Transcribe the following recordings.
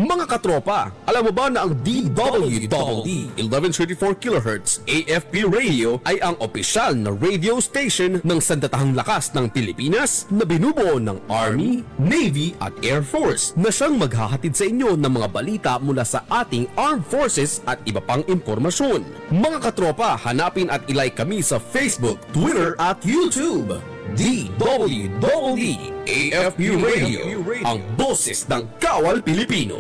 Mga katropa, alam mo ba na ang DWD 1134 kHz AFP Radio ay ang opisyal na radio station ng sandatahang lakas ng Pilipinas na binubuo ng Army, Navy at Air Force na siyang maghahatid sa inyo ng mga balita mula sa ating Armed Forces at iba pang impormasyon. Mga katropa, hanapin at ilike kami sa Facebook, Twitter at YouTube. DWD AFP Radio, ang boses ng Kawal Pilipino.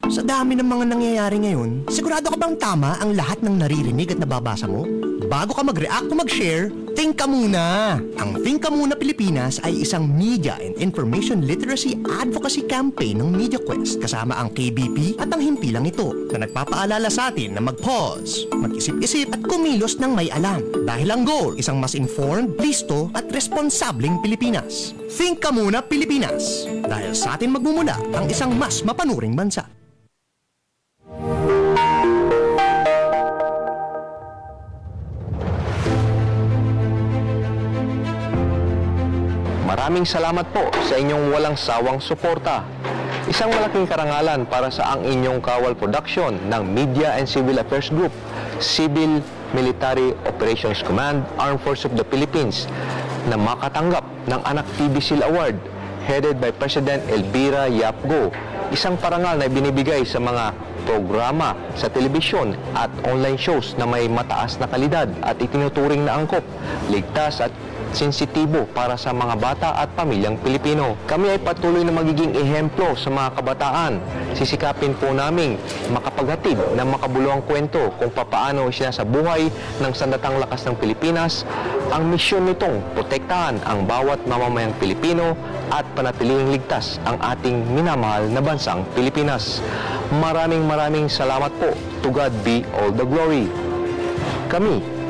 Sa dami ng mga nangyayari ngayon, sigurado ka bang tama ang lahat ng naririnig at nababasa mo? Bago ka mag-react o mag-share, think ka muna! Ang Think Ka Muna Pilipinas ay isang media and information literacy advocacy campaign ng MediaQuest kasama ang KBP at ang himpilang ito na nagpapaalala sa atin na mag-pause, mag-isip-isip at kumilos ng may alam. Dahil ang goal, isang mas informed, listo at responsableng Pilipinas. Think Ka Muna Pilipinas! Dahil sa atin magmumula ang isang mas mapanuring bansa. Maraming salamat po sa inyong walang sawang suporta. Isang malaking karangalan para sa ang inyong Kawal Production ng Media and Civil Affairs Group, Civil Military Operations Command, Armed Forces of the Philippines, na makatanggap ng Anak TV Seal Award headed by President Elvira Yap Go. Isang parangal na binibigay sa mga programa sa telebisyon at online shows na may mataas na kalidad at itinuturing na angkop, ligtas at sensitibo para sa mga bata at pamilyang Pilipino. Kami ay patuloy na magiging ehemplo sa mga kabataan. Sisikapin po naming makapaghatid ng makabuluhang kwento kung papaano isinasabuhay ng sandatang lakas ng Pilipinas. Ang misyon nitong protektahan ang bawat mamamayang Pilipino at panatilihing ligtas ang ating minamahal na bansang Pilipinas. Maraming salamat po. To God be all the glory. Kami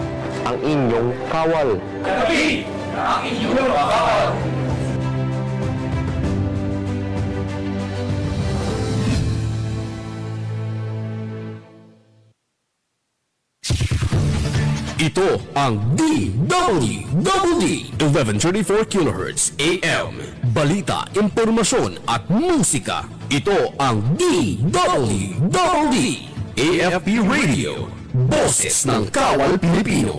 ang inyong kawal. Kami ang inyong kawal. Ito ang DWD 1134 kHz AM. Balita, impormasyon at musika. Ito ang DWD AFP Radio. Boses ng Kawal Pilipino.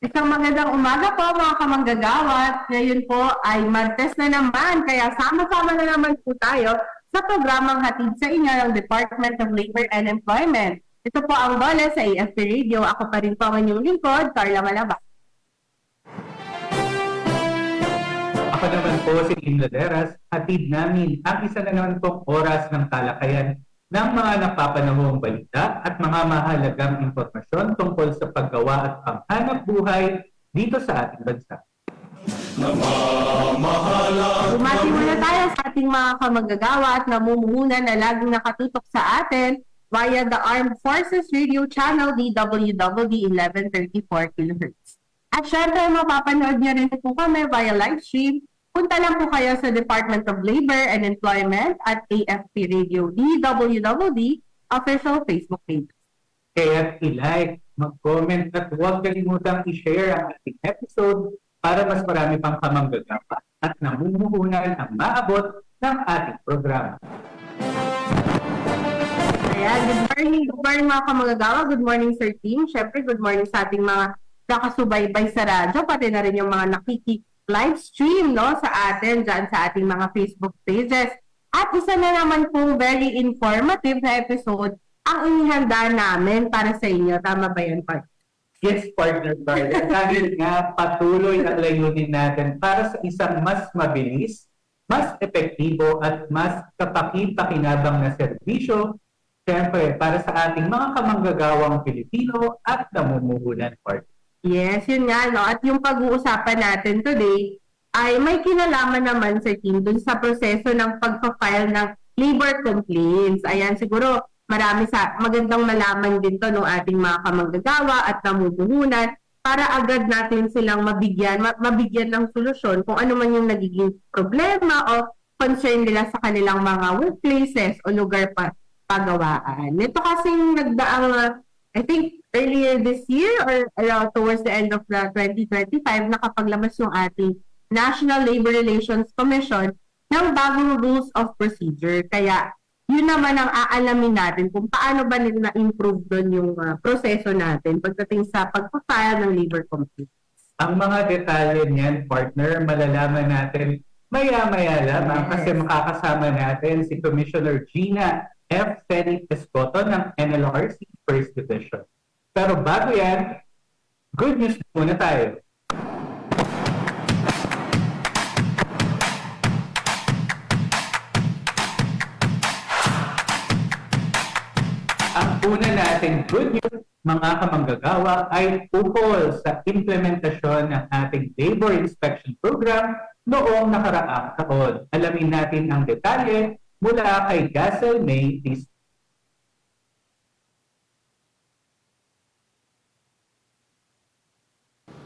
Isang magandang umaga po mga kamanggagawat. Ngayon po ay Martes na naman, kaya sama-sama na naman po tayo sa programang hatid sa inyo ng Department of Labor and Employment. Ito po ang Bola sa AFP Radio. Ako pa rin po ang inyong lingkod, Carla Malaba. Ako naman po si Kim Laderas. Hatid namin ang isa na naman pong oras ng talakayan ng mga napapanahong balita at mga mahalagang impormasyon tungkol sa paggawa at panghanap buhay dito sa ating bansa. Bumati muna tayo sa ating mga kamanggagawa at namumuhunan na laging nakatutok sa atin via the Armed Forces Radio Channel DWD 1134 kHz. At syempre, mapapanood niyo rin po kami via live stream. Punta lang po kayo sa Department of Labor and Employment at AFP Radio DWD official Facebook page. Kaya i-like, mag-comment at huwag kalimutang i-share ang ating episode para mas marami pang kamanggagawa at namumuhunan ang maabot ng ating programa. Ayan, good morning mga kamagagawa, good morning Sir Team. Syempre, good morning sa ating mga nakasubaybay sa radyo, pati na rin yung mga nakiki-live stream no, sa atin, dyan sa ating mga Facebook pages. At isa na naman pong very informative na episode ang inihanda namin para sa inyo. Tama ba yan, Pat? Yes, partner Carla. Dahil nga patuloy ang layunin natin para sa isang mas mabilis, mas epektibo at mas kapaki-pakinabang na serbisyo, siyempre para sa ating mga kamanggagawang Pilipino at namumuhunan partner. Yes, yun nga, no? At yung pag-uusapan natin today ay may kinalaman naman sa team dun sa proseso ng pagpa-file ng labor complaints. Ayan, siguro magandang malaman din to ng ating mga kamanggagawa at namumuhunan para agad natin silang mabigyan ng solusyon kung ano man yung nagiging problema o concern nila sa kanilang mga workplaces o lugar pagawaan. Ito kasing nagdaang, I think, earlier this year or towards the end of the 2025, nakapaglabas yung ating National Labor Relations Commission ng bagong rules of procedure. Kaya, yun naman ang aalamin natin kung paano ba nila na-improve doon yung proseso natin pagdating sa pagpa-file ng labor complaint. Ang mga detalye niyan, partner, malalaman natin maya-maya lamang kasi makakasama natin si Commissioner Gina F. Fenix Escoto ng NLRC First Division. Pero bago yan, good news muna tayo. Ang una nating good news, mga kamanggagawa, ay ukol sa implementasyon ng ating labor inspection program noong nakaraang taon. Alamin natin ang detalye mula kay Gassel May Tista.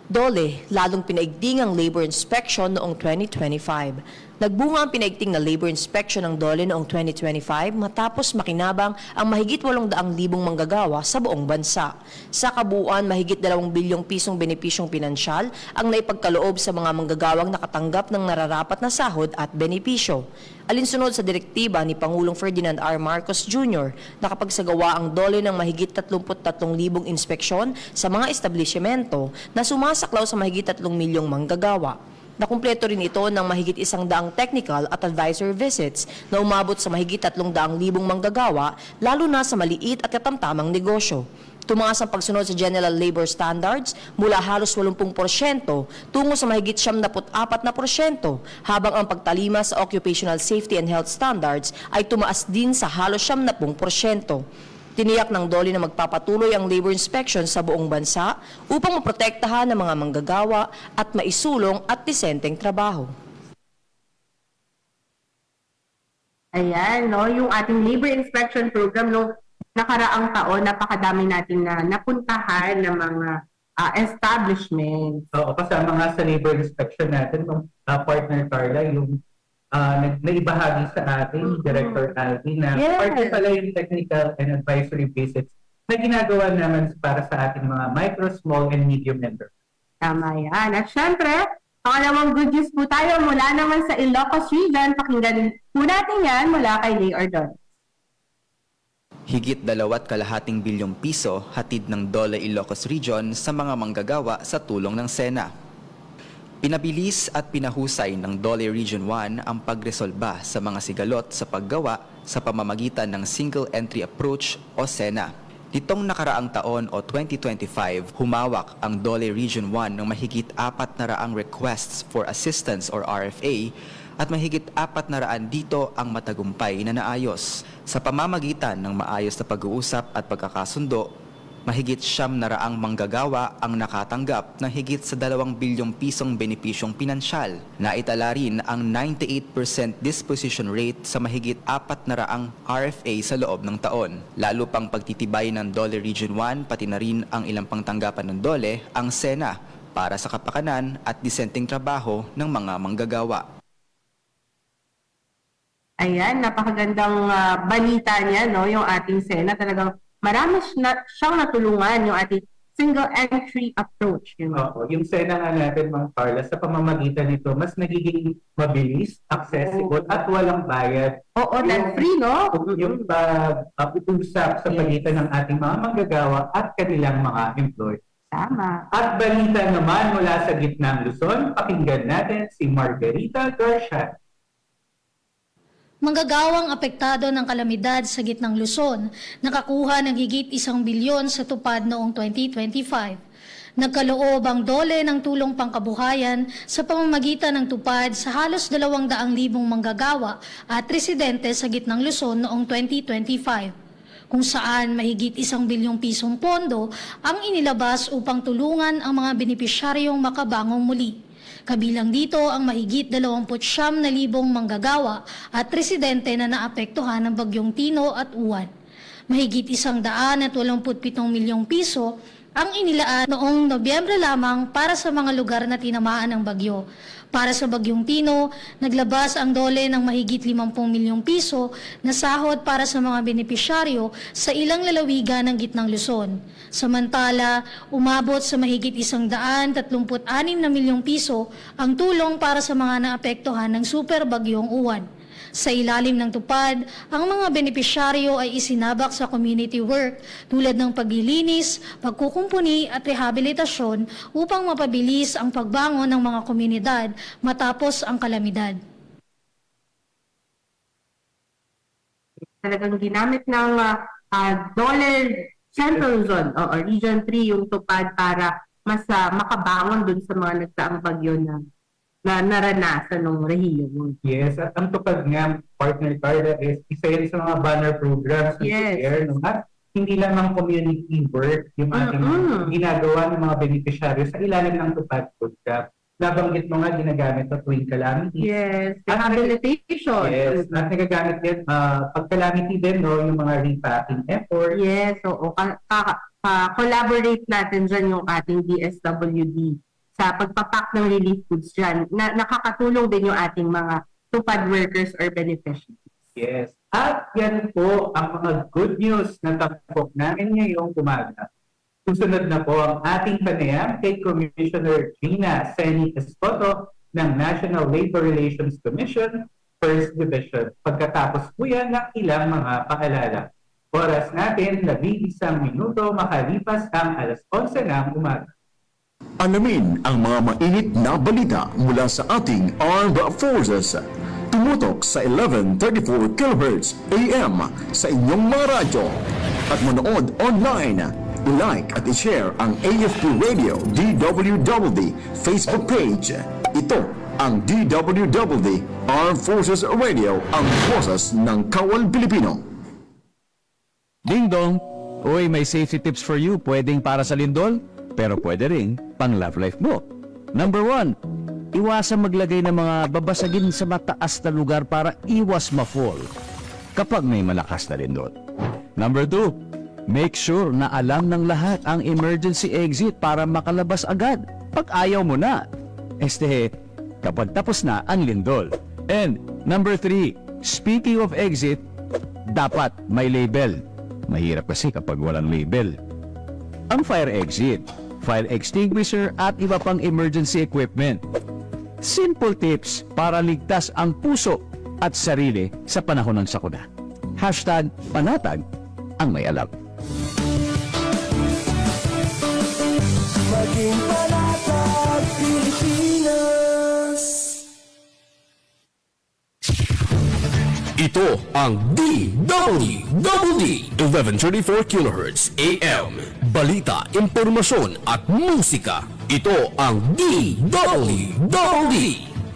DOLE, lalong pinaigting ang labor inspection noong 2025. Nagbunga ang pinaigting na labor inspection ng DOLE noong 2025 matapos makinabang ang mahigit 800,000 manggagawa sa buong bansa. Sa kabuuan, mahigit 2 bilyong pisong benepisyong pinansyal ang naipagkaloob sa mga manggagawang nakatanggap ng nararapat na sahod at benepisyo. Alinsunod sa direktiba ni Pangulong Ferdinand R. Marcos Jr. nakapagsagawa ang DOLE ng mahigit 33,000 inspeksyon sa mga establishmento na sumasaklaw sa mahigit 3 milyong manggagawa. Nakumpleto rin ito ng mahigit 100 technical at advisor visits na umabot sa mahigit 300,000 manggagawa, lalo na sa maliit at katamtamang negosyo. Tumaas ang pagsunod sa General Labor Standards mula halos 80% tungo sa mahigit 74%, habang ang pagtalima sa Occupational Safety and Health Standards ay tumaas din sa halos 70%. Tiniyak ng DOLE na magpapatuloy ang labor inspection sa buong bansa upang maprotektahan ang mga manggagawa at maisulong at disenteng trabaho. Ayan, no, yung ating labor inspection program no nakaraang taon, napakadami natin na napuntahan ng mga establishments. Oo, kasama nga sa labor inspection natin, partner Carla, yung naibahagi sa ating Director Alvin na part pala yung technical and advisory visits na ginagawa naman para sa ating mga micro, small, and medium members. Tama yan. At syempre, pangalawang good news po tayo mula naman sa Ilocos Region. Pakinggan po natin yan mula kay Lay Ordon. Higit 2.5 bilyong piso hatid ng DOLE Ilocos Region sa mga manggagawa sa tulong ng SENA. Pinabilis at pinahusay ng DOLE Region 1 ang pagresolba sa mga sigalot sa paggawa sa pamamagitan ng Single Entry Approach o SENA. Nitong nakaraang taon o 2025, humawak ang DOLE Region 1 ng mahigit 400 requests for assistance or RFA at mahigit 400 dito ang matagumpay na naayos. Sa pamamagitan ng maayos na pag-uusap at pagkakasundo, mahigit 700 manggagawa ang nakatanggap ng higit sa 2 bilyong pisong benepisyong pinansyal. Naitala rin ang 98% disposition rate sa mahigit 400 RFA sa loob ng taon. Lalo pang pagtitibay ng DOLE Region 1 pati na rin ang ilang pangtanggapan ng DOLE, ang SENA, para sa kapakanan at disenteng trabaho ng mga manggagawa. Ayan, napakagandang balita niya, no? Yung ating SENA talagang marami siyang natulungan yung ating single entry approach. You know? Oo, yung SENA nga natin, Ma'am Carla, sa pamamagitan nito, mas nagiging mabilis, accessible, at walang bayad. Oo, that's free, no? Yung pag-usap sa pagitan ng ating mga manggagawa at kanilang mga employees. Tama. At balita naman mula sa gitnang Luzon, pakinggan natin si Margarita Garcia. Manggagawang apektado ng kalamidad sa gitnang Luzon, nakakuha ng higit 1 bilyon sa tupad noong 2025. Nagkaloob ang DOLE ng tulong pangkabuhayan sa pamamagitan ng tupad sa halos 200,000 manggagawa at residente sa gitnang Luzon noong 2025, kung saan mahigit 1 bilyong pisong pondo ang inilabas upang tulungan ang mga benepisyaryong makabangong muli. Kabilang dito ang mahigit 29,000 manggagawa at residente na naapektuhan ng bagyong Tino at Uwan. Mahigit 187 milyong piso ang inilaan noong Nobyembre lamang para sa mga lugar na tinamaan ng bagyo. Para sa bagyong Tino, naglabas ang DOLE ng mahigit 50 milyong piso na sahod para sa mga benepisyaryo sa ilang lalawigan ng gitnang Luzon. Samantala, umabot sa mahigit 136 na milyong piso ang tulong para sa mga naapektuhan ng super bagyong Uwan. Sa ilalim ng tupad, ang mga benepisyaryo ay isinabak sa community work tulad ng paglilinis, pagkukumpuni at rehabilitasyon upang mapabilis ang pagbangon ng mga komunidad matapos ang kalamidad. Talagang ginamit ng DOLE Central Zone o Region 3 yung tupad para mas makabangon dun sa mga nagsaang bagyo na naranasan ng rehiyon. Yes, at ang tupad nga, partner Carla, is isa yan sa mga banner programs na Yes. share, no? At hindi lamang community work yung ating ginagawa ng mga beneficiary sa ilalim ng tupad program. Nabanggit mo nga, ginagamit sa tuwing calamity. Yes, At rehabilitation. Yes, at nagagamit din, pag calamity din, no, yung mga repacking effort. Yes, oo. Collaborate natin dyan yung ating DSWD sa pagpapak ng relief goods dyan. Nakakatulong din yung ating mga tupad workers or beneficiaries. Yes. At yan po ang mga good news na tapok namin ngayong umaga. Susunod na po ang ating panayam kay Commissioner Gina Seni Escoto ng National Labor Relations Commission, First Division. Pagkatapos po yan ng ilang mga paalala. Oras natin, 11 minuto makalipas ang alas 11 ng umaga. Alamin ang mga mainit na balita mula sa ating Armed Forces. Tumutok sa 1134 kHz AM sa inyong mga radyo at manood online. I-like at i-share ang AFP Radio DWWD Facebook page. Ito ang DWWD Armed Forces Radio, ang boses ng Kawal Pilipino. Ding dong! Uy, may safety tips for you. Pwedeng para sa lindol, pero pwede rin pang love life mo. Number 1, iwasan maglagay ng mga babasagin sa mataas na lugar para iwas ma-fall kapag may malakas na lindol. Number 2, make sure na alam ng lahat ang emergency exit para makalabas agad pag ayaw mo na. Kapag tapos na ang lindol. And number 3, speaking of exit, dapat may label. Mahirap kasi kapag walang label. Ang fire exit, fire extinguisher at iba pang emergency equipment. Simple tips para ligtas ang puso at sarili sa panahon ng sakuna. #panatag ang may alam. Maging panatag Pilipinas. Ito ang DWWD 1134 kHz AM. Balita, impormasyon at musika. Ito ang DWWD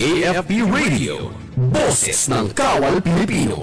AFP Radio. Boses ng Kawal Pilipino.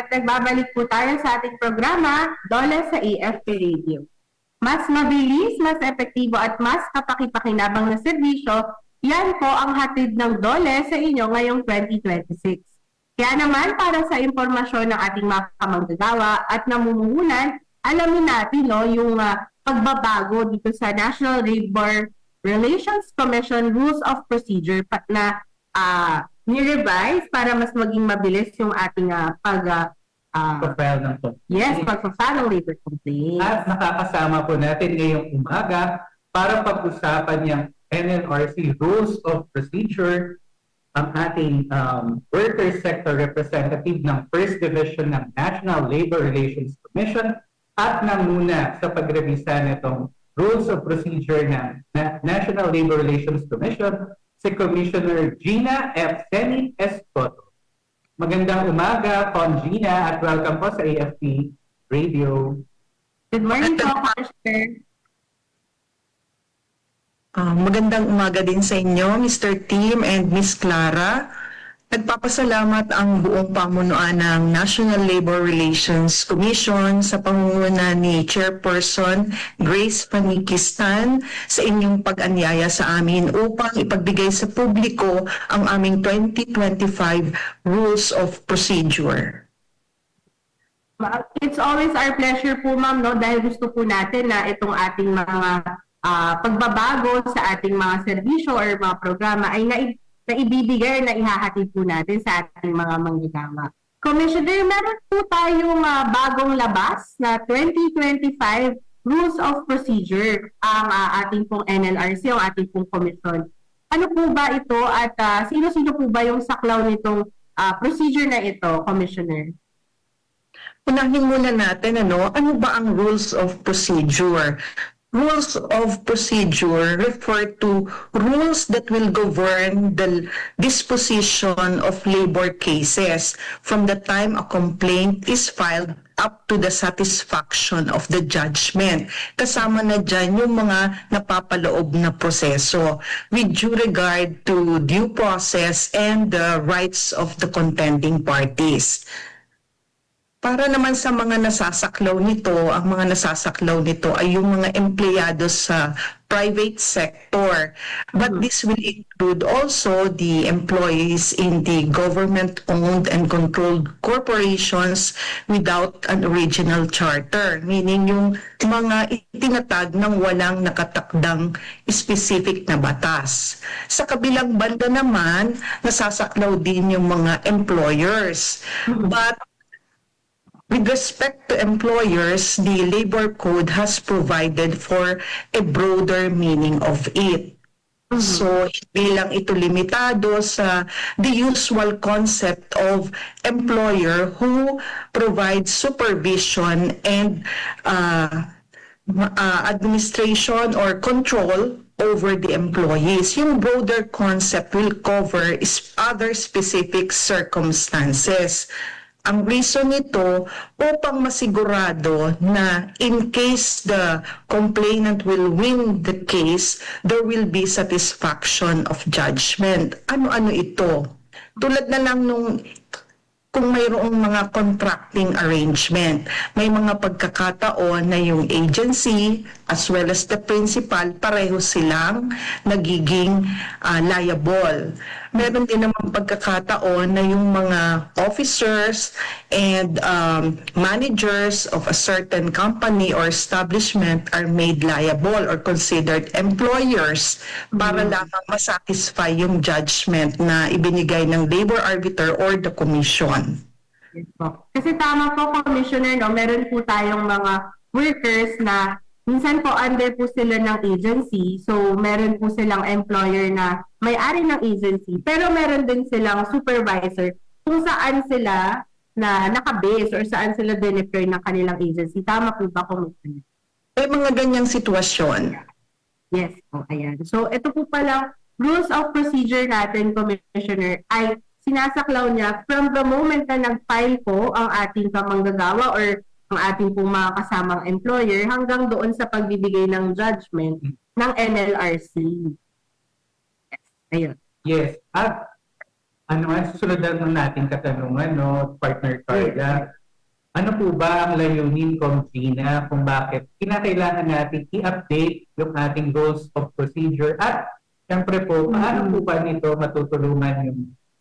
at nagbabalik po tayo sa ating programa, Dole sa AFP Radio. Mas mabilis, mas epektibo at mas kapakipakinabang na serbisyo, yan po ang hatid ng Dole sa inyo ngayong 2026. Kaya naman, para sa impormasyon ng ating mga kamanggagawa at namumuhunan, alamin natin yung pagbabago dito sa National Labor Relations Commission Rules of Procedure na ni-revise para mas maging mabilis yung ating Pag-file ng complaint. yes, pag-file ng labor complaint. At nakakasama po natin ngayong umaga para pag-usapan yung NLRC Rules of Procedure ang ating worker sector representative ng First Division ng National Labor Relations Commission at nanguna sa pagrevisa nitong Rules of Procedure ng National Labor Relations Commission, si Commissioner Gina F. Seni Escoto. Magandang umaga, Con Gina, at welcome po sa AFP Radio. Good morning po, Commissioner. Magandang umaga din sa inyo, Mr. Tim and Miss Clara. Nagpapasalamat ang buong pamunuan ng National Labor Relations Commission sa pangunguna ni Chairperson Grace Panikistan sa inyong pag-anyaya sa amin upang ipagbigay sa publiko ang aming 2025 Rules of Procedure. It's always our pleasure po, ma'am, no, dahil gusto po natin na itong ating mga pagbabago sa ating mga serbisyo or mga programa ay naibibigay na ihahatid po natin sa ating mga manggagawa. Commissioner, meron po tayong bagong labas na 2025 Rules of Procedure ang ating pong NLRC, ang ating pong komisyon. Ano po ba ito at sino-sino po ba yung saklaw nitong procedure na ito, Commissioner? Unahin muna natin, ano ba ang Rules of Procedure? Rules of procedure refer to rules that will govern the disposition of labor cases from the time a complaint is filed up to the satisfaction of the judgment. Kasama na dyan yung mga napapaloob na proseso with due regard to due process and the rights of the contending parties. Para naman sa mga nasasaklaw nito, ang mga nasasaklaw nito ay yung mga empleyado sa private sector. But this will include also the employees in the government-owned and controlled corporations without an original charter. Meaning yung mga itinatag ng walang nakatakdang specific na batas. Sa kabilang banda naman, nasasaklaw din yung mga employers. But with respect to employers, the Labor Code has provided for a broader meaning of it. So, hindi lang ito limitado sa the usual concept of employer who provides supervision and administration or control over the employees. Yung broader concept will cover other specific circumstances. Ang reason nito upang masigurado na in case the complainant will win the case, there will be satisfaction of judgment. Ano-ano ito? Tulad na lang nung kung mayroong mga contracting arrangement, may mga pagkakataon na yung agency as well as the principal, pareho silang nagiging liable. Meron din naman pagkakataon na yung mga officers and managers of a certain company or establishment are made liable or considered employers para lamang masatisfy yung judgment na ibinigay ng labor arbiter or the commission. Yes po. Kasi tama po, Commissioner, no? Meron po tayong mga workers na minsan po under po sila ng agency. So, meron po silang employer na may-ari ng agency. Pero meron din silang supervisor kung saan sila na nakabase or saan sila benefer ng kanilang agency. Tama po ba, Commissioner? May mga ganyang sitwasyon. Yes po, ayan. So, ito po palang rules of procedure natin, Commissioner, ay sinasaklaw niya from the moment na nag-file po ang ating kamanggagawa or ang ating pong mga kasamang employer hanggang doon sa pagbibigay ng judgment ng NLRC. Yes. Ayun. Yes. At susunod na natin katanungan, no, Partner Carla. Ano po ba ang layunin, Gina, kung bakit kinakailangan natin i-update yung ating rules of procedure at siyempre po, paano po ba nito matutulungan yung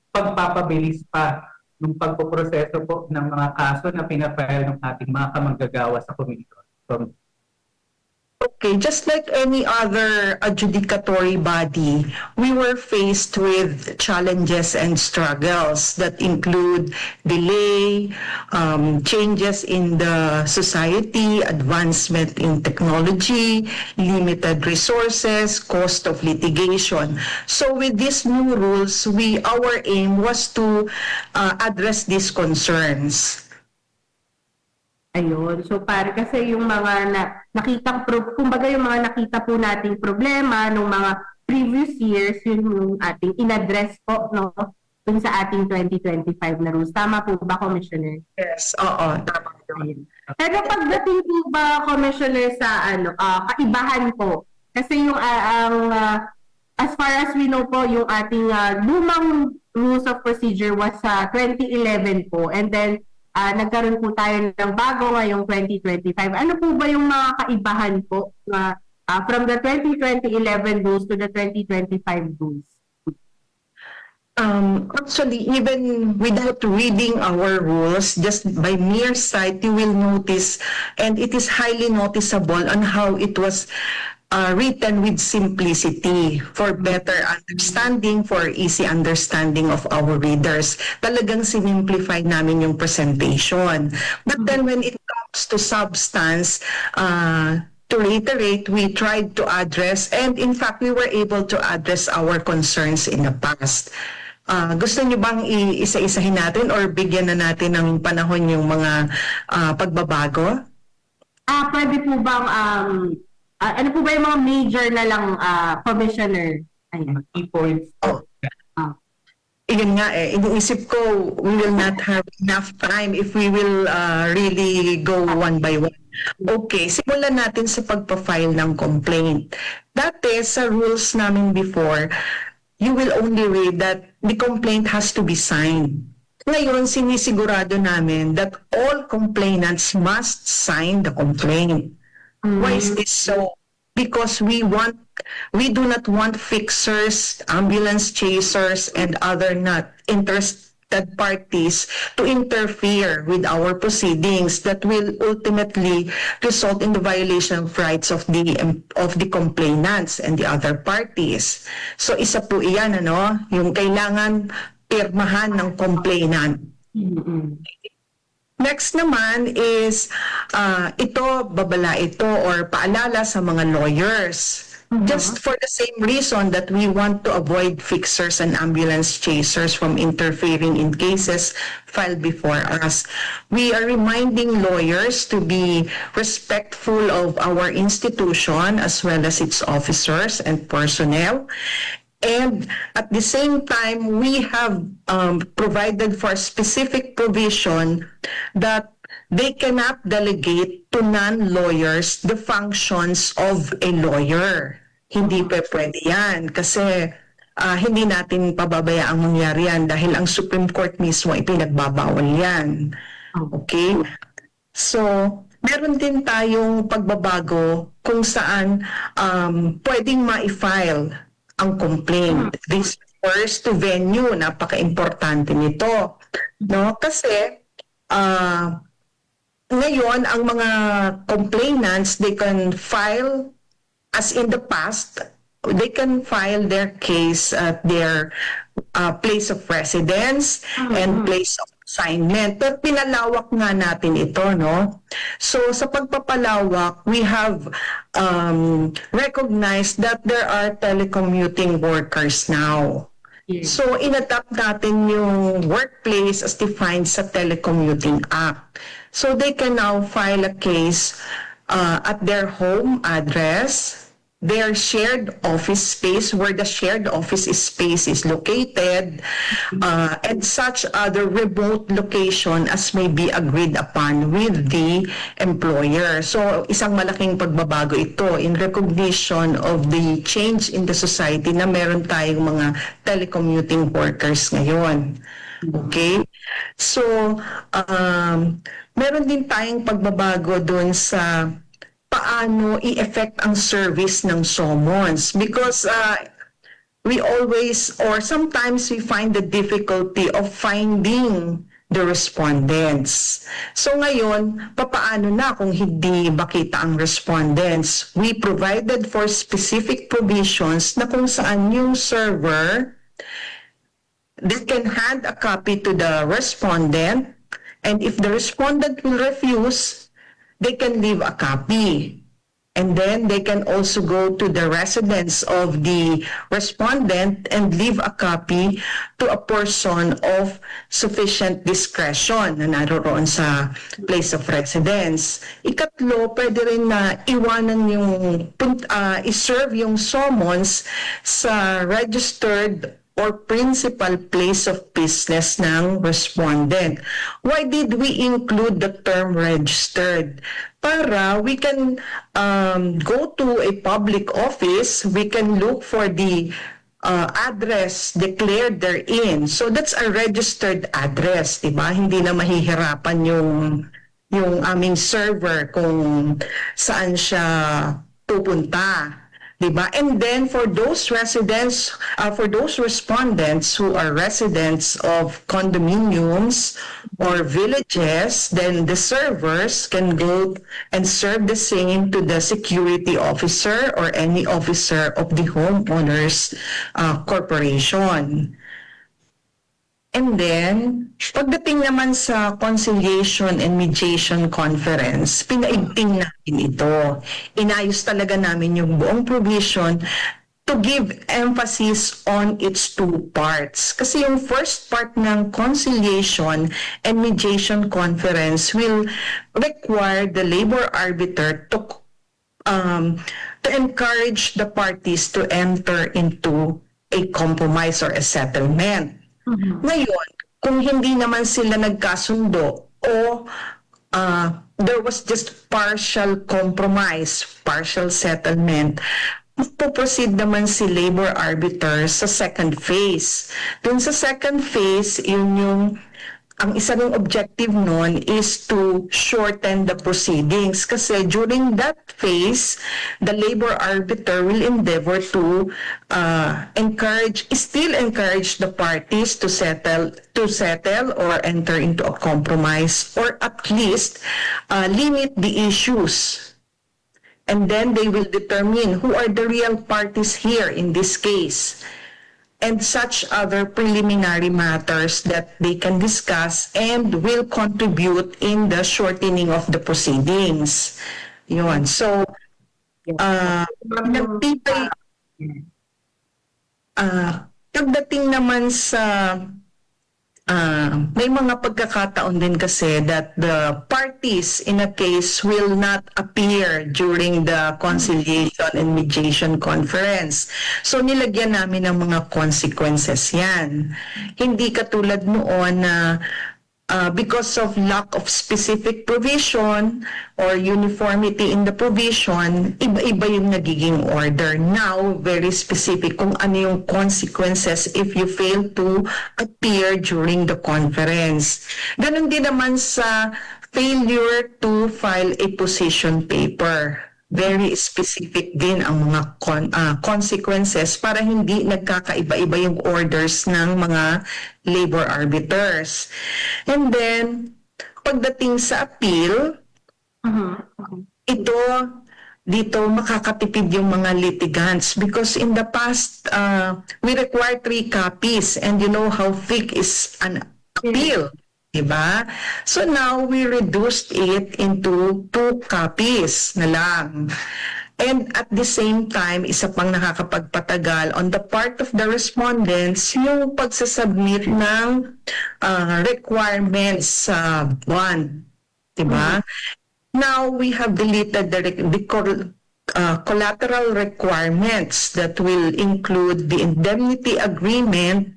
pagpapabilis pa ng pagpoproseso po ng mga kaso na pinafile ng ating mga kamanggagawa sa komisyon? So, Okay, just like any other adjudicatory body, we were faced with challenges and struggles that include delay, changes in the society, advancement in technology, limited resources, cost of litigation. So with these new rules, our aim was to address these concerns. Ayun. So, kasi yung mga kumbaga yung mga nakita po nating problema nung mga previous years, yun yung ating in-address po, no? Dun sa ating 2025 na rules. Tama po ba, Commissioner? Yes, oo, tama yun. Pero pagdating po ba, Commissioner, sa kaibahan po, kasi yung as far as we know po, yung ating lumang rules of procedure was sa 2011 po, and then nagkaroon po tayo ng bago ngayong 2025. Ano po ba yung mga kaibahan po from the 2011 rules to the 2025 rules? Actually, even without reading our rules, just by mere sight, you will notice, and it is highly noticeable on how it was written with simplicity for better understanding, for easy understanding of our readers. Talagang sinimplify namin yung presentation. But then when it comes to substance, to reiterate, we tried to address, and in fact, we were able to address our concerns in the past. Gusto niyo bang isa-isahin natin or bigyan na natin ng panahon yung mga pagbabago? Pwede po bang ano po ba yung mga major na lang, Commissioner? Ayan. key points. Iyon nga iniisip ko, we will not have enough time if we will really go one by one. Okay, simulan natin sa pagpa-file ng complaint. Dati, sa rules namin before, you will only read that the complaint has to be signed. Ngayon, sinisigurado namin that all complainants must sign the complaint. Why is this so? Because we do not want fixers, ambulance chasers, and other not interested parties to interfere with our proceedings that will ultimately result in the violation of rights of the complainants and the other parties. So isa po iyan, yung kailangan pirmahan ng complainant. Next naman is babala ito or paalala sa mga lawyers. Just for the same reason that we want to avoid fixers and ambulance chasers from interfering in cases filed before us. We are reminding lawyers to be respectful of our institution as well as its officers and personnel. And at the same time, we have provided for specific provision that they cannot delegate to non-lawyers the functions of a lawyer. Hindi pwede yan kasi hindi natin pababayaang mangyari yan dahil ang Supreme Court mismo ay pinagbabawal yan. Okay? So, meron din tayong pagbabago kung saan pwedeng ma-file ang complaint. This refers to venue, napaka-importante nito. No? Kasi, ngayon, ang mga complainants, they can file, as in the past, they can file their case at their place of residence and place of assignment. Pero pinalawak nga natin ito, no? So, sa pagpapalawak, we have recognized that there are telecommuting workers now. Yes. So, in-adapt natin yung workplace as defined sa Telecommuting Act. So, they can now file a case at their home address, their shared office space, where the shared office space is located, and such other remote location as may be agreed upon with the employer. So, isang malaking pagbabago ito in recognition of the change in the society na meron tayong mga telecommuting workers ngayon. Okay? So, meron din tayong pagbabago doon sa paano i-effect ang service ng summons. Because we always, or sometimes we find the difficulty of finding the respondents. So ngayon, papaano na kung hindi makita ang respondents? We provided for specific provisions na kung saan yung server, they can hand a copy to the respondent, and if the respondent will refuse, they can leave a copy. And then they can also go to the residence of the respondent and leave a copy to a person of sufficient discretion na naroon sa place of residence. Ikatlo, pwede rin na iwanan yung, iserve yung summons sa registered or principal place of business ng respondent. Why did we include the term registered? Para we can go to a public office, we can look for the address declared therein. So that's a registered address, di ba? Hindi na mahihirapan yung aming server kung saan siya pupunta. Diba? And then for those residents, for those respondents who are residents of condominiums or villages, then the servers can go and serve the same to the security officer or any officer of the homeowners corporation. And then, pagdating naman sa conciliation and mediation conference, pinaigting namin ito. Inayos talaga namin yung buong provision to give emphasis on its two parts. Kasi yung first part ng conciliation and mediation conference will require the labor arbiter to encourage the parties to enter into a compromise or a settlement. Ngayon, kung hindi naman sila nagkasundo o there was just partial compromise, partial settlement, magpo-proceed naman si labor arbiter sa second phase. Dun sa second phase, ang isa ng objective nun is to shorten the proceedings kasi during that phase, the labor arbiter will endeavor to still encourage the parties to settle or enter into a compromise or at least limit the issues. And then they will determine who are the real parties here in this case, and such other preliminary matters that they can discuss and will contribute in the shortening of the proceedings. Yun. So, pagdating naman sa may mga pagkakataon din kasi that the parties in a case will not appear during the conciliation and mediation conference. So nilagyan namin ng mga consequences yan. Hindi katulad noon na because of lack of specific provision or uniformity in the provision, iba-iba yung nagiging order. Now, very specific kung ano yung consequences if you fail to appear during the conference. Ganon din naman sa failure to file a position paper. Very specific din ang mga consequences para hindi nagkakaiba-iba yung orders ng mga labor arbiters. And then, pagdating sa appeal, dito makakatipid yung mga litigants because in the past, we require 3 copies and you know how thick is an appeal. Diba? So now we reduced it into 2 copies na lang. And at the same time, isa pang nakakapagpatagal on the part of the respondents, yung pagsasubmit ng requirements sa bond. Diba? Now we have deleted the collateral requirements that will include the indemnity agreement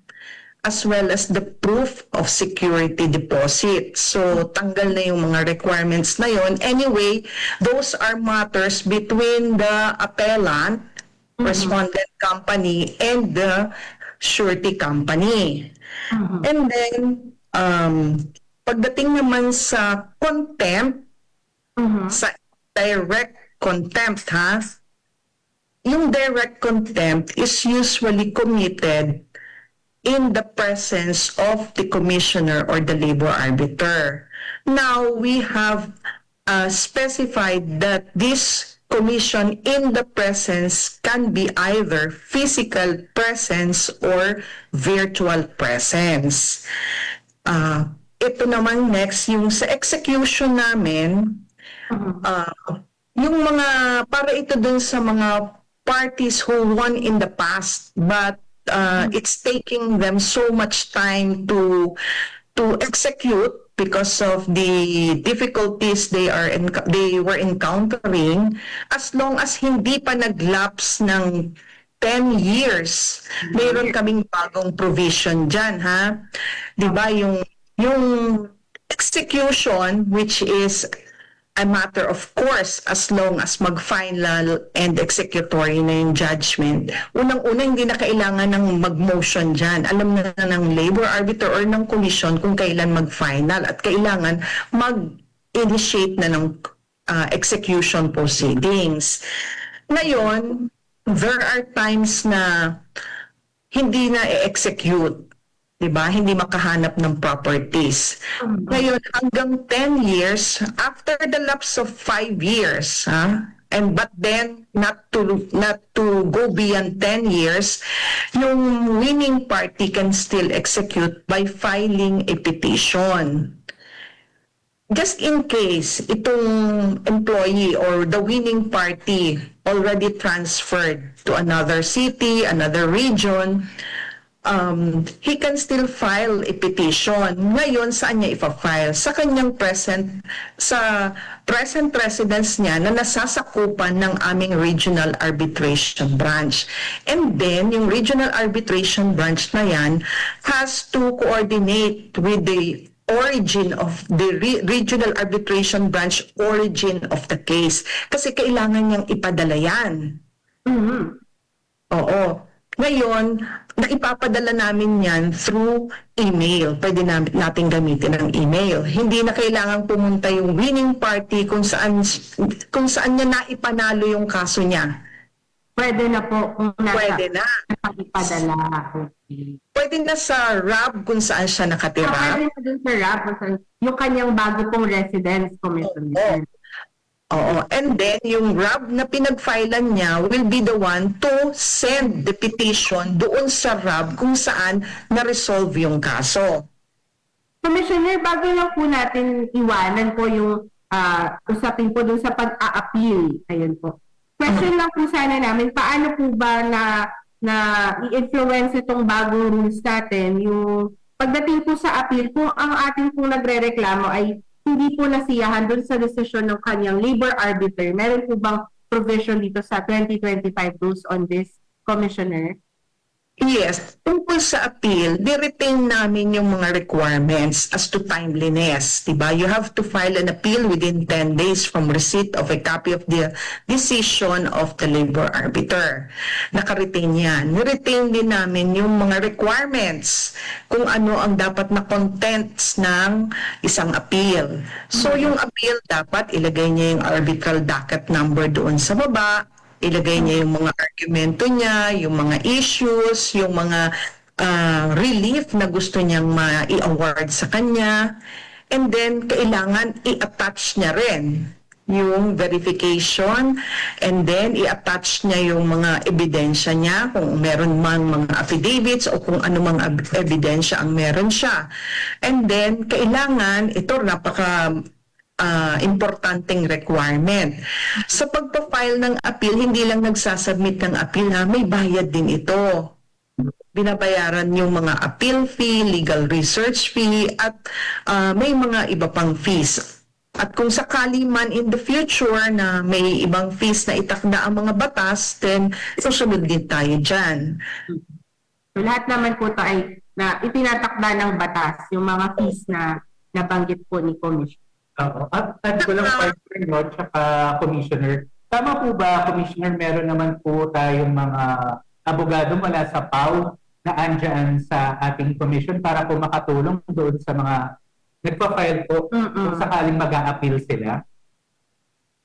as well as the proof of security deposit. So, tanggal na yung mga requirements na yon. Anyway, those are matters between the appellant, respondent company, and the surety company. And then, Pagdating naman sa contempt, sa direct contempt, yung direct contempt is usually committed in the presence of the commissioner or the labor arbiter. Now, we have specified that this commission in the presence can be either physical presence or virtual presence. Ito naman next, yung sa execution namin, yung mga, para ito dun sa mga parties who won in the past, but it's taking them so much time to execute because of the difficulties they were encountering. As long as hindi pa nag-lapse ng 10 years, mayroon kaming bagong provision dyan, Diba, yung execution, which is a matter of course as long as mag-final and executory na yung judgment. Unang-una, hindi na kailangan ng mag-motion dyan. Alam na ng labor arbiter or ng commission kung kailan mag-final at kailangan mag-initiate na ng execution proceedings. Ngayon, there are times na hindi na i-execute. Diba? Hindi makahanap ng properties. Ngayon, hanggang 10 years, after the lapse of 5 years, but then not to go beyond 10 years, yung winning party can still execute by filing a petition. Just in case itong employee or the winning party already transferred to another city, another region, he can still file a petition. Ngayon, saan niya ipa-file? Sa kanyang present residence niya na nasasakupan ng aming regional arbitration branch. And then, yung regional arbitration branch na yan has to coordinate with the origin of the regional arbitration branch origin of the case. Kasi kailangan niyang ipadala yan. Oo. Ngayon, naipapadala namin yan through email. Pwede natin gamitin ang email. Hindi na kailangang pumunta yung winning party kung saan niya naipanalo yung kaso niya. Pwede na po kung Pwede na. ipadala. Pwede na sa RAB kung saan siya nakatira. Pwede na dun sa RAB, yung kanyang bago pong residence commission. Oo. And then, yung RAB na pinag-filean niya will be the one to send the petition doon sa RAB kung saan na-resolve yung kaso. Commissioner, bago lang po natin iwanan po yung usapin po doon sa pag-a-appeal. Ayun po. Question lang po sana namin, paano po ba na i-influence itong bagong rules natin, yung pagdating po sa appeal, kung ang ating po nagre-reklamo ay hindi po nasiyahan doon sa desisyon ng kanyang labor arbiter, meron po bang provision dito sa 2025 rules on this, Commissioner? Yes. Tungkol sa appeal, di-retain namin yung mga requirements as to timeliness. Diba? You have to file an appeal within 10 days from receipt of a copy of the decision of the labor arbiter. Naka-retain yan. Ni-retain din namin yung mga requirements kung ano ang dapat na contents ng isang appeal. So yung appeal dapat ilagay niya yung arbitral docket number doon sa baba, ilagay niya yung mga argumento niya, yung mga issues, yung mga relief na gusto niyang ma-i-award sa kanya. And then, kailangan i-attach niya rin yung verification, and then i-attach niya yung mga ebidensya niya, kung meron mang mga affidavits o kung ano mang ebidensya ang meron siya. And then, kailangan, ito importanteng requirement. Sa pagpa-file ng appeal, hindi lang nagsasubmit ng appeal, may bayad din ito. Binabayaran yung mga appeal fee, legal research fee, at may mga iba pang fees. At kung sakali man in the future na may ibang fees na itakda ang mga batas, then susunod din tayo dyan. So, lahat naman po ito ay na itinatakda ng batas, yung mga fees na nabanggit po ni Commissioner. At ko lang partner, no, tsaka Commissioner. Tama po ba, Commissioner, meron naman po tayong mga abogado mula sa PAW na andyan sa ating commission para po makatulong doon sa mga nagpa-file po kung sakaling mag-a-appeal sila?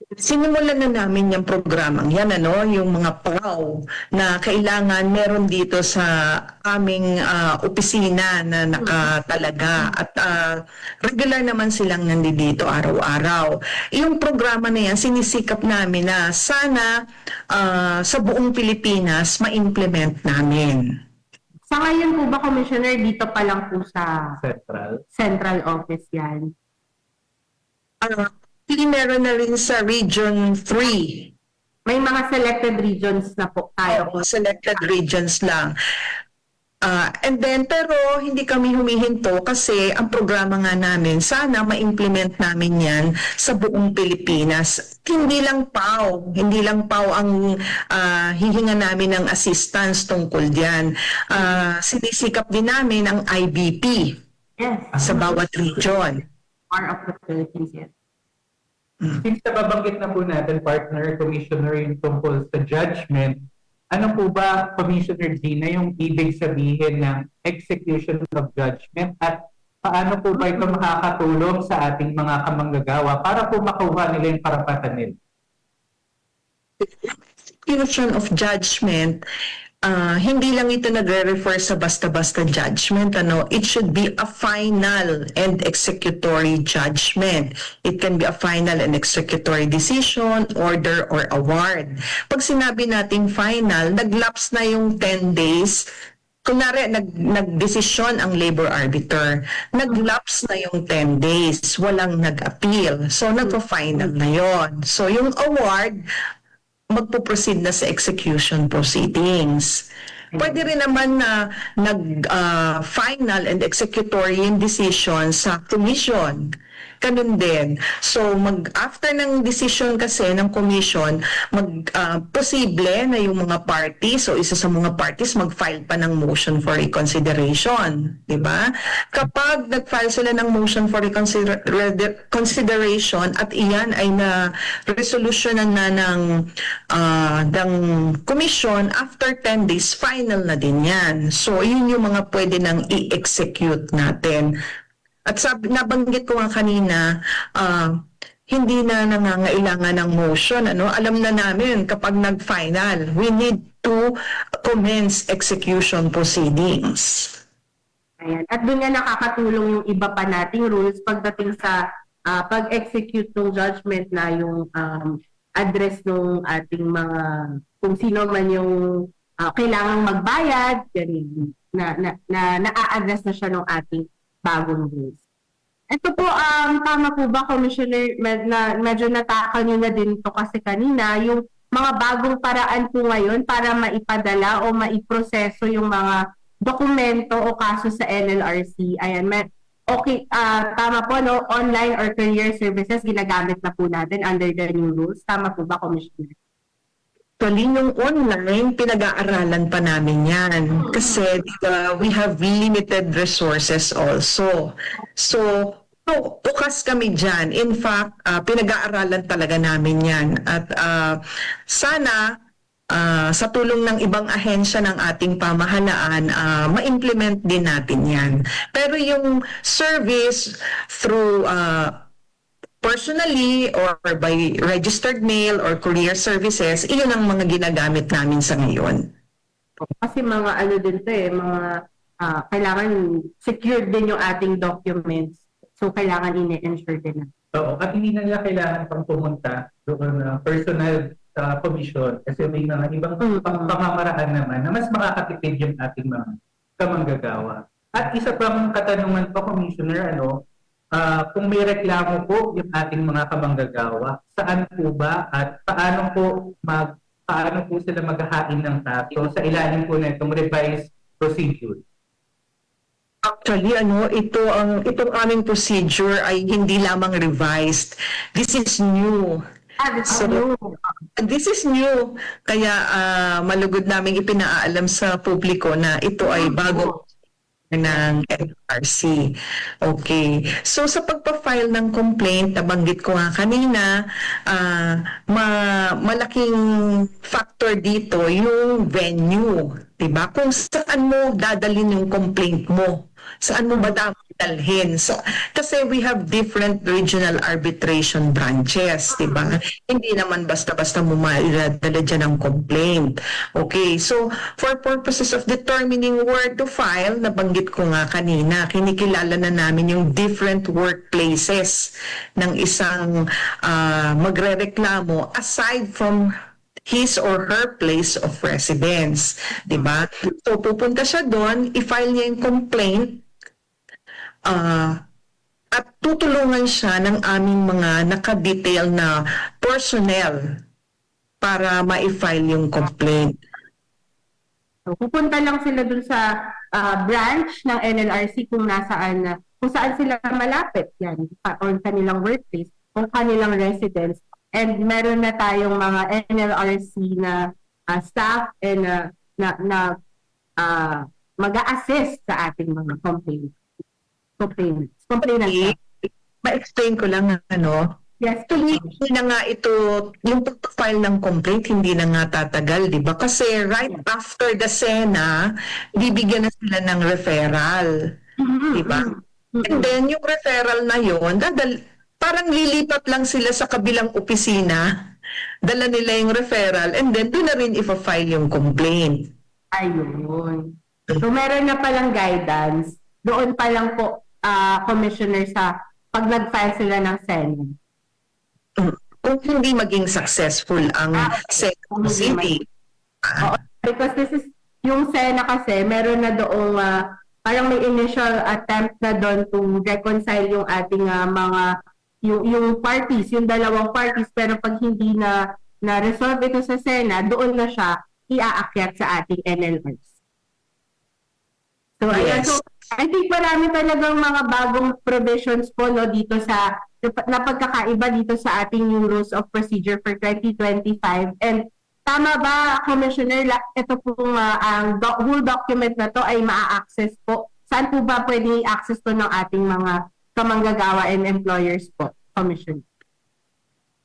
Sinimulan na namin yung programang yan, yung mga PAW na kailangan meron dito sa aming opisina na nakatalaga at regular naman silang nandito araw-araw. Yung programa na yan, sinisikap namin na sana sa buong Pilipinas ma-implement namin. Sa ngayon po ba, Commissioner, dito pa lang po sa Central Office yan? Meron na rin sa Region 3. May mga selected regions na po tayo. Selected regions lang. And then, pero hindi kami humihinto kasi ang programa nga namin, sana ma-implement namin yan sa buong Pilipinas. Hindi lang PAW ang hihinga namin ng assistance tungkol diyan. Sinisikap din namin ang IBP sa bawat region. More of the Philippines, yes. Since nababanggit na po natin, partner, Commissioner, yung tungkol sa judgment, ano po ba, Commissioner Gina, yung ibig sabihin ng execution of judgment at paano po ba ito makakatulong sa ating mga kamanggagawa para po makuha nila yung karapatan nila? Execution of judgment, hindi lang ito nagre-refer sa basta-basta judgment. It should be a final and executory judgment. It can be a final and executory decision, order, or award. Pag sinabi nating final, nag-lapse na yung 10 days. Kunwari, nag-desisyon ang labor arbiter. Nag-lapse na yung 10 days. Walang nag-appeal. So, nagpa-final na yon. So, yung award, magpo-proceed na sa execution proceedings. Pwede rin naman na nag-final and executory yung decision sa commission. Ganun din. So, after ng decision kasi ng commission, posible na yung mga parties, so isa sa mga parties mag-file pa ng motion for reconsideration. Diba? Kapag nag-file sila ng motion for reconsideration at iyan ay na-resolutionan na ng commission, after 10 days, final na din yan. So, yun yung mga pwede nang i-execute natin. At nabanggit ko nga kanina, hindi na nangangailangan ng motion. Alam na namin kapag nag-final, we need to commence execution proceedings. Ayan. At doon nga nakakatulong yung iba pa nating rules pagdating sa pag-execute ng judgment na yung address ng ating mga, kung sino man yung kailangang magbayad, na-address na siya ng ating bagong rules. Ito po, tama po ba, Commissioner, medyo natakal nyo na din to kasi kanina, yung mga bagong paraan po ngayon para maipadala o maiproseso yung mga dokumento o kaso sa NLRC. Ayan, okay, tama po, no? Online or courier services, ginagamit na po natin under the new rules. Tama po ba, Commissioner? Actually, yung online, pinag-aaralan pa namin yan. Kasi we have limited resources also. So, bukas kami dyan. In fact, pinag-aaralan talaga namin yan. At sana, sa tulong ng ibang ahensya ng ating pamahalaan, ma-implement din natin yan. Pero yung service through personally or by registered mail or courier services, iyon ang mga ginagamit namin sa ngayon. Kasi mga din to mga kailangan secured din yung ating documents. So kailangan ini-ensure din. Oo, at hindi na nila kailangan pang pumunta doon personal sa commission kasi may mga ibang pamamaraan naman na mas makakatipid yung ating mga kamanggagawa. At isa pang katanungan po, Commissioner, kung may reklamo po yung ating mga kamanggagawa, saan po ba at paano po sila maghahain ng kaso sa ilalim po na itong revised procedure? Actually, itong aming procedure ay hindi lamang revised. This is new. This is new. Kaya malugod namin ipinaalam sa publiko na ito ay bago ng NLRC. Okay. So sa pagpa-file ng complaint, nabanggit ko nga kanina, malaking factor dito yung venue. Diba? Kung saan mo dadalhin yung complaint mo. Saan mo ba dapat dalhin. So, kasi we have different regional arbitration branches, di ba? Hindi naman basta-basta mo mailadala dyan ang complaint. Okay, so for purposes of determining where to file, nabanggit ko nga kanina, kinikilala na namin yung different workplaces ng isang magrereklamo aside from his or her place of residence, di ba? So pupunta siya doon, i-file niya yung complaint, at tutulungan siya ng aming mga nakadetail na personnel para ma-file yung complaint. So, pupunta lang sila dun sa branch ng NLRC kung saan sila malapit yan, or kanilang workplace, o kanilang residence. And meron na tayong mga NLRC na staff and na mag-a-assist sa ating mga complainants. Ma-explain ko lang, Yes, actually, hindi na nga ito, yung pag-file ng complaint, hindi na nga tatagal, di ba? Kasi right after the SENA, bibigyan na sila ng referral, di ba? And then, yung referral na yun, parang lilipat lang sila sa kabilang opisina, dala nila yung referral, and then doon na rin ipa-file yung complaint. Ayun. So, meron na palang guidance. Doon pa lang po, Commissioner, sa pag nag-file sila ng SENA. Kung hindi maging successful ang SENA proceeding. Because this is, yung SENA kasi, meron na doong, parang may initial attempt na doon to reconcile yung ating yung parties, yung dalawang parties, pero pag hindi na resolve ito sa SENA, doon na siya iaakyat sa ating NLRs. So, ayan. So, I think marami talagang mga bagong provisions po dito sa na pagkakaiba dito sa ating new rules of procedure for 2025. And tama ba, Commissioner, ito pong ang whole document na to ay maa-access po? Saan po ba pwede i-access to ng ating mga kamanggagawa and employers po, Commissioner?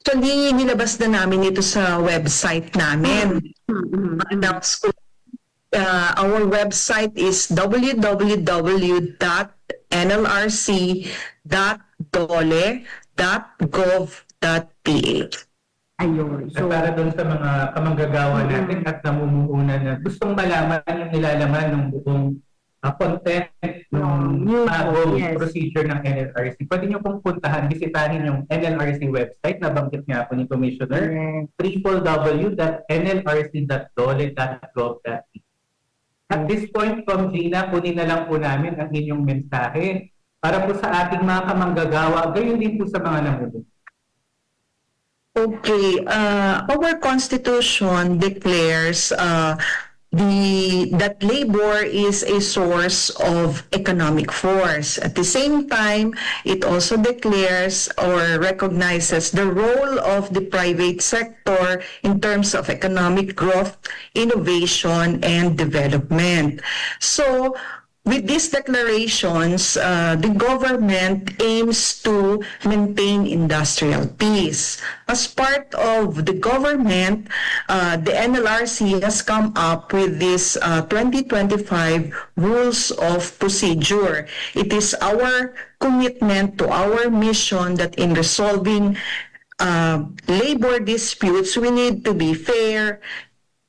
So, nilabas na namin ito sa website namin. Announce ko. Our website is www.nlrc.dole.gov.ph. Ayun. So, para doon sa mga kamanggagawa natin at namumuhunan na gustong malaman yung nilalaman ng buong content ng bagong procedure ng NLRC, pwede nyo pong puntahan, bisitahin yung NLRC website, nabanggit nga po ni Commissioner, www.nlrc.dole.gov.ph. At this point, Gina, kunin na lang po namin ang inyong mensahe para po sa ating mga kamanggagawa, gayon din po sa mga namumuhunan. Okay, our Constitution declares that labor is a source of economic force. At the same time, it also declares or recognizes the role of the private sector in terms of economic growth, innovation, and development. So, with these declarations, the government aims to maintain industrial peace. As part of the government, the NLRC has come up with this 2025 Rules of Procedure. It is our commitment to our mission that in resolving labor disputes, we need to be fair,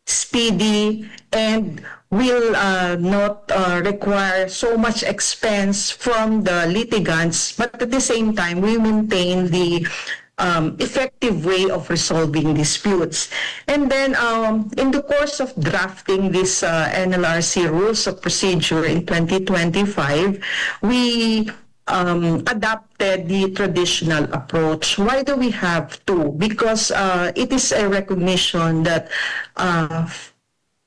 speedy, and will not require so much expense from the litigants, but at the same time, we maintain the effective way of resolving disputes. And then, in the course of drafting this NLRC Rules of Procedure in 2025, we adopted the traditional approach. Why do we have to? Because it is a recognition that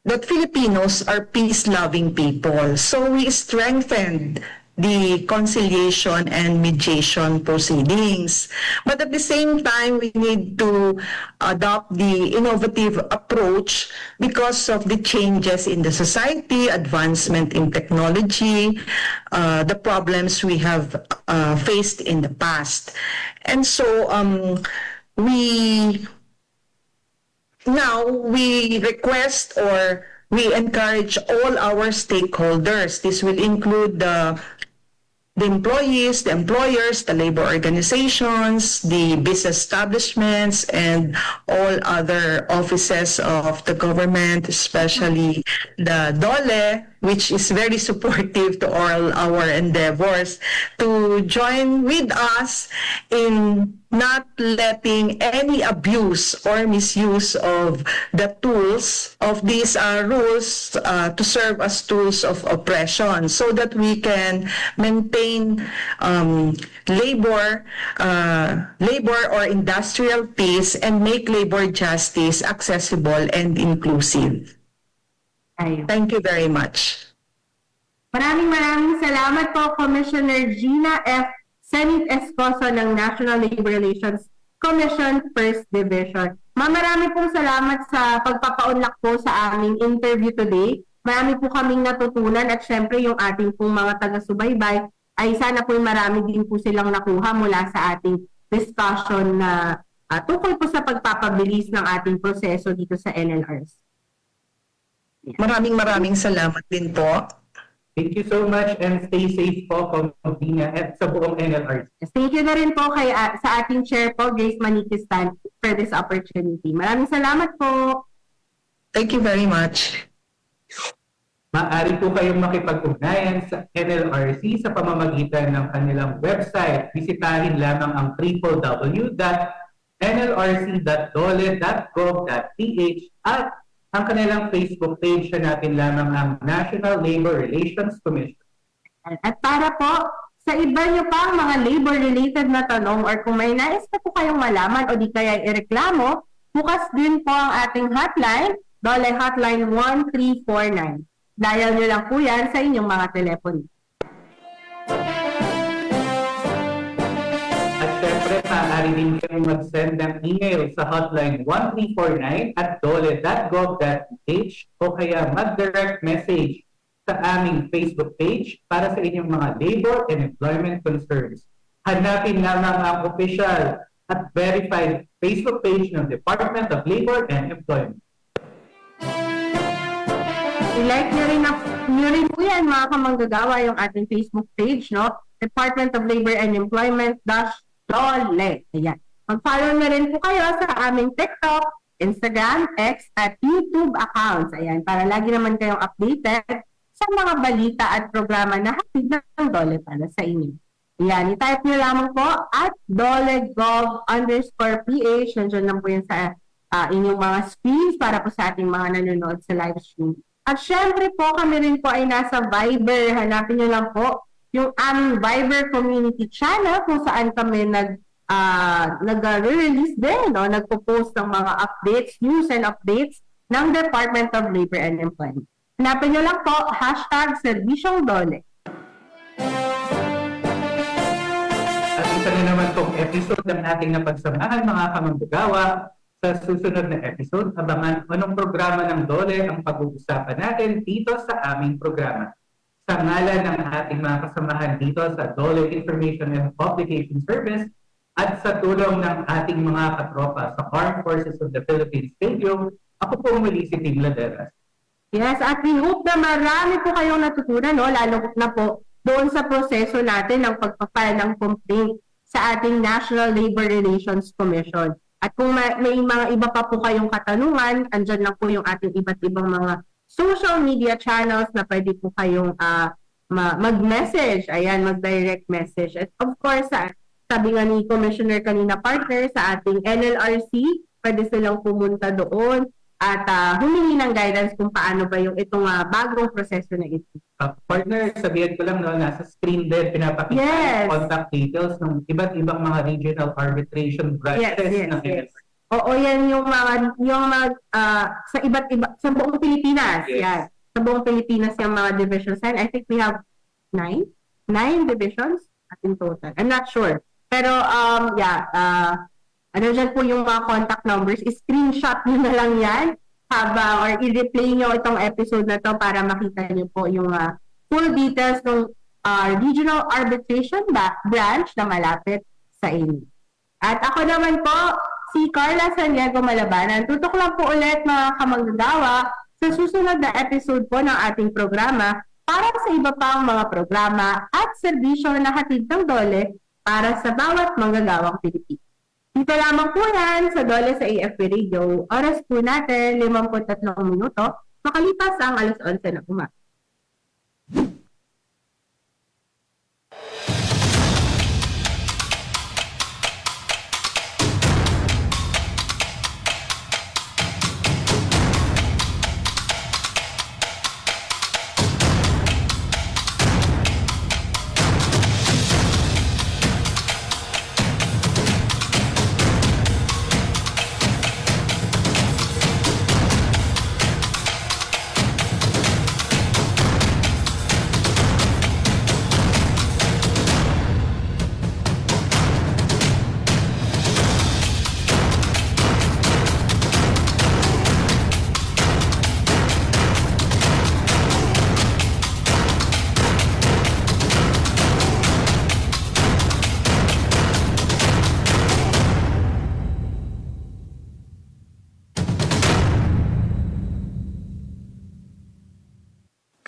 Filipinos are peace-loving people. So we strengthened the conciliation and mediation proceedings. But at the same time, we need to adopt the innovative approach because of the changes in the society, advancement in technology, the problems we have faced in the past. And so we request or we encourage all our stakeholders. This will include the the employees, the employers, the labor organizations, the business establishments, and all other offices of the government, especially the DOLE, which is very supportive to all our endeavors, to join with us in not letting any abuse or misuse of the tools of these rules to serve as tools of oppression, so that we can maintain labor or industrial peace and make labor justice accessible and inclusive. Ayun. Thank you very much. Maraming salamat po, Commissioner Gina F. Senate Escoso ng National Labor Relations Commission First Division. Marami pong salamat sa pagpapaunlak po sa aming interview today. Marami po kaming natutunan at syempre yung ating pong mga taga-subaybay ay sana po marami din po silang nakuha mula sa ating discussion na tungkol po sa pagpapabilis ng ating proseso dito sa NLRC. Maraming salamat din po. Thank you so much and stay safe po, Comdina, at sa buong NLRC. Thank you na rin po kay, sa ating chair po, Grace Manikistan, for this opportunity. Maraming salamat po. Thank you very much. Maaari po kayong makipag-ugnayan sa NLRC sa pamamagitan ng kanilang website. Bisitahin lamang ang www.nlrc.dole.gov.ph at ang kanilang Facebook page na natin lamang ang National Labor Relations Commission. At para po, sa iba nyo pang mga labor-related na tanong or kung may nais na po kayong malaman o di kaya ireklamo, bukas din po ang ating hotline, Dole Hotline 1349. Dial nyo lang po yan sa inyong mga telepono. At syempre, maaari din kayong mag-send ng email sa hotline 1349 at dole.gov.ph o kaya mag-direct message sa aming Facebook page para sa inyong mga labor and employment concerns. Hanapin lamang ang official at verified Facebook page ng Department of Labor and Employment. I-like nyo rin po yan mga kamanggagawa yung ating Facebook page, no? Department of Labor and Employment _DOLE. Ayan. Mag-follow na rin po kayo sa aming TikTok, Instagram, X, at YouTube accounts. Ayan, para lagi naman kayong updated sa mga balita at programa na hatid ng DOLE para sa inyo. Ayan, i-type nyo lamang po at dole.gov_ph. Nandiyan lang po yun sa inyong mga screens para po sa ating mga nanonood sa live stream. At syempre po, kami rin po ay nasa Viber. Hanapin nyo lang po yung aming Viber community channel kung saan kami nag-release din, no? Nagpo-post ng mga updates, news and updates ng Department of Labor and Employment. Hanapin nyo lang po, #SerbisyongDole. At isa na naman itong episode ng ating napagsamahan, mga kamanggagawa. Sa susunod na episode, abangan anong programa ng DOLE ang pag-uusapan natin dito sa aming programa. Sa ngalan ng ating mga kasamahan dito sa DOLE Information and Publication Service at sa tulong ng ating mga katropa sa Armed Forces of the Philippines Stadium, ako po muli si Tim Laderas. Yes, at we hope na marami po kayong natutunan, no? Lalo na po doon sa proseso natin ng pagpapile ng complaint sa ating National Labor Relations Commission. At kung may mga iba pa po kayong katanungan, andyan lang po yung ating iba't ibang mga social media channels na pwede po kayong mag-message, ayan, mag-direct message. At of course, sabi nga ni Commissioner kanina partner sa ating NLRC, pwede silang pumunta doon at humingi ng guidance kung paano ba yung itong bagong proseso na ito. Partner, sabihin ko lang, no, nasa screen din, pinapakita yung contact details ng iba't ibang mga regional arbitration branches ng NLRC. Oo, yan yung mga sa iba't iba, sa buong Pilipinas. Yes. Yan. Sa buong Pilipinas yung mga divisions. And I think we have 9 divisions in total. I'm not sure. Pero, ano dyan po yung mga contact numbers, screenshot nyo na lang yan or i-replay nyo itong episode na to para makita nyo po yung full details ng regional arbitration branch na malapit sa inyo. At ako naman po, si Carla Santiago Malabanan. Tutok lang po ulit mga kamanggagawa sa susunod na episode po ng ating programa, para sa iba pang mga programa at serbisyo na hatid ng DOLE para sa bawat manggagawang Pilipino. Dito lamang po yan sa DOLE sa AFP Radio. Oras po natin, 53 minuto, makalipas ang alas 11 ng umaga.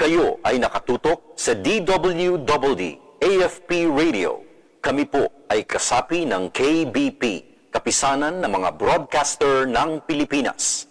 Kayo ay nakatutok sa DWDD AFP Radio. Kami po ay kasapi ng KBP, Kapisanan ng mga Broadcaster ng Pilipinas.